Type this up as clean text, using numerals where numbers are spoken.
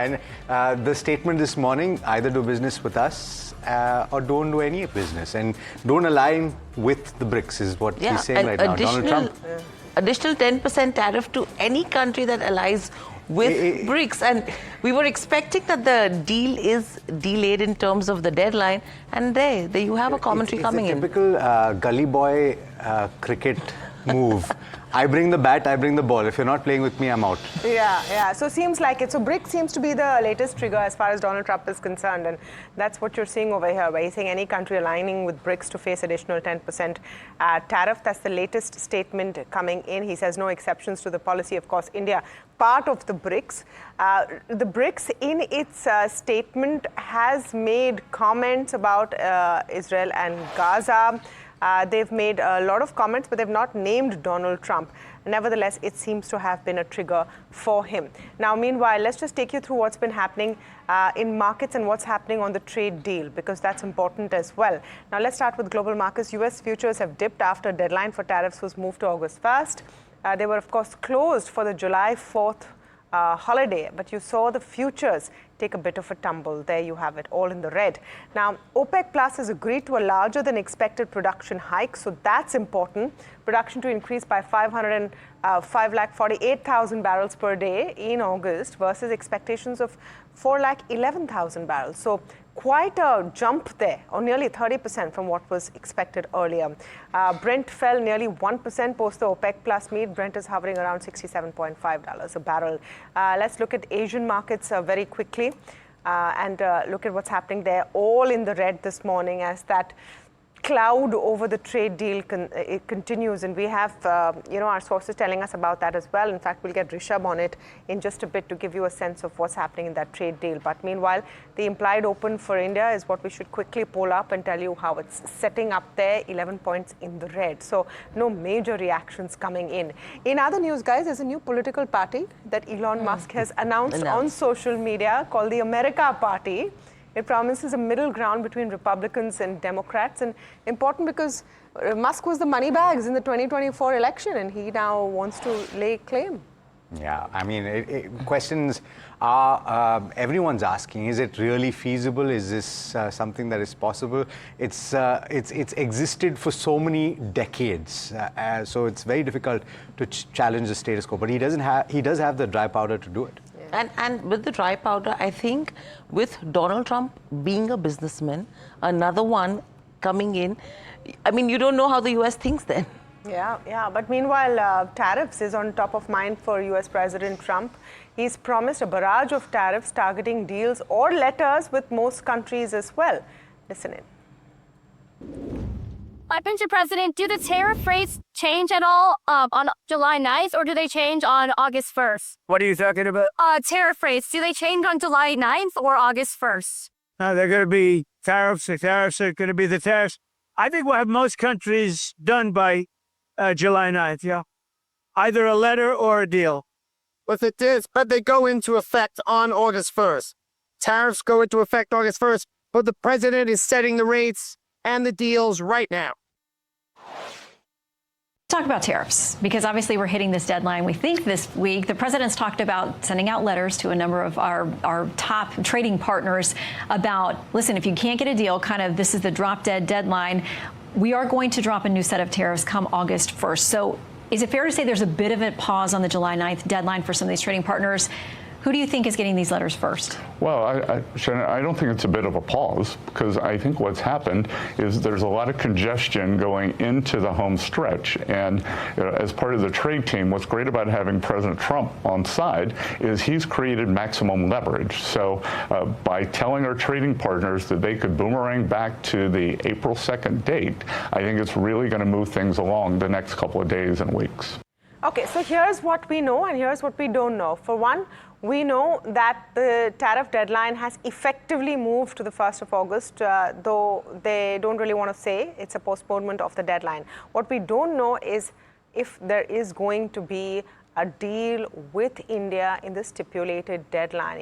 And the statement this morning, either do business with us or don't do any business and don't align with the BRICS is what he's saying right now. Donald Trump. Additional 10% tariff to any country that allies with BRICS. And we were expecting that the deal is delayed in terms of the deadline. And there you have a commentary coming in. It's a typical gully boy cricket move. I bring the bat, I bring the ball. If you're not playing with me, I'm out. Yeah. So seems like it. So BRICS seems to be the latest trigger as far as Donald Trump is concerned. And that's what you're seeing over here, where he's saying any country aligning with BRICS to face additional 10% tariff. That's the latest statement coming in. He says no exceptions to the policy. Of course, India, part of the BRICS. The BRICS, in its statement, has made comments about Israel and Gaza. They've made a lot of comments, but they've not named Donald Trump. Nevertheless, it seems to have been a trigger for him. Now, meanwhile, let's just take you through what's been happening in markets and what's happening on the trade deal, because that's important as well. Now, let's start with global markets. U.S. futures have dipped after deadline for tariffs was moved to August 1st. They were, of course, closed for the July 4th holiday, but you saw the futures take a bit of a tumble. There you have it, all in the red. Now, OPEC Plus has agreed to a larger than expected production hike, so that's important. Production to increase by 5,48,000 barrels per day in August versus expectations of 4,11,000 barrels. So quite a jump there, or nearly 30% from what was expected earlier. Brent fell nearly 1% post the OPEC Plus meet. Brent is hovering around $67.5 a barrel. Let's look at Asian markets very quickly and look at what's happening there. All in the red this morning as that cloud over the trade deal it continues, and we have our sources telling us about that as well. In fact, we'll get Rishabh on it in just a bit to give you a sense of what's happening in that trade deal. But meanwhile, the implied open for India is what we should quickly pull up and tell you how it's setting up there, 11 points in the red. So no major reactions coming in. In other news, guys, there's a new political party that Elon Musk has announced on social media called the America Party. It promises a middle ground between Republicans and Democrats, and important because Musk was the money bags in the 2024 election, and he now wants to lay claim. Yeah, I mean, questions are everyone's asking: is it really feasible? Is this something that is possible? It's existed for so many decades, so it's very difficult to challenge the status quo. But he does have the dry powder to do it. And with the dry powder, I think with Donald Trump being a businessman, another one coming in, I mean, you don't know how the U.S. thinks then. Yeah. But meanwhile, tariffs is on top of mind for U.S. President Trump. He's promised a barrage of tariffs targeting deals or letters with most countries as well. Listen in. Mr. President, do the tariff rates change at all on July 9th, or do they change on August 1st? What are you talking about? Tariff rates, do they change on July 9th or August 1st? No, they're going to be tariffs. The tariffs are going to be the tariffs. I think we'll have most countries done by July 9th, yeah. Either a letter or a deal. But they go into effect on August 1st. Tariffs go into effect August 1st, but the president is setting the rates and the deals right now. Talk about tariffs, because obviously we're hitting this deadline. We think this week the president's talked about sending out letters to a number of our top trading partners about, listen, if you can't get a deal, kind of this is the drop dead deadline. We are going to drop a new set of tariffs come August 1st. So is it fair to say there's a bit of a pause on the July 9th deadline for some of these trading partners? Who do you think is getting these letters first? Well, Shannon, I don't think it's a bit of a pause, because I think what's happened is there's a lot of congestion going into the home stretch. And as part of the trade team, what's great about having President Trump on side is he's created maximum leverage. So by telling our trading partners that they could boomerang back to the April 2nd date, I think it's really going to move things along the next couple of days and weeks. Okay, so here's what we know and here's what we don't know. For one, we know that the tariff deadline has effectively moved to the 1st of August, though they don't really want to say it's a postponement of the deadline. What we don't know is if there is going to be a deal with India in the stipulated deadline.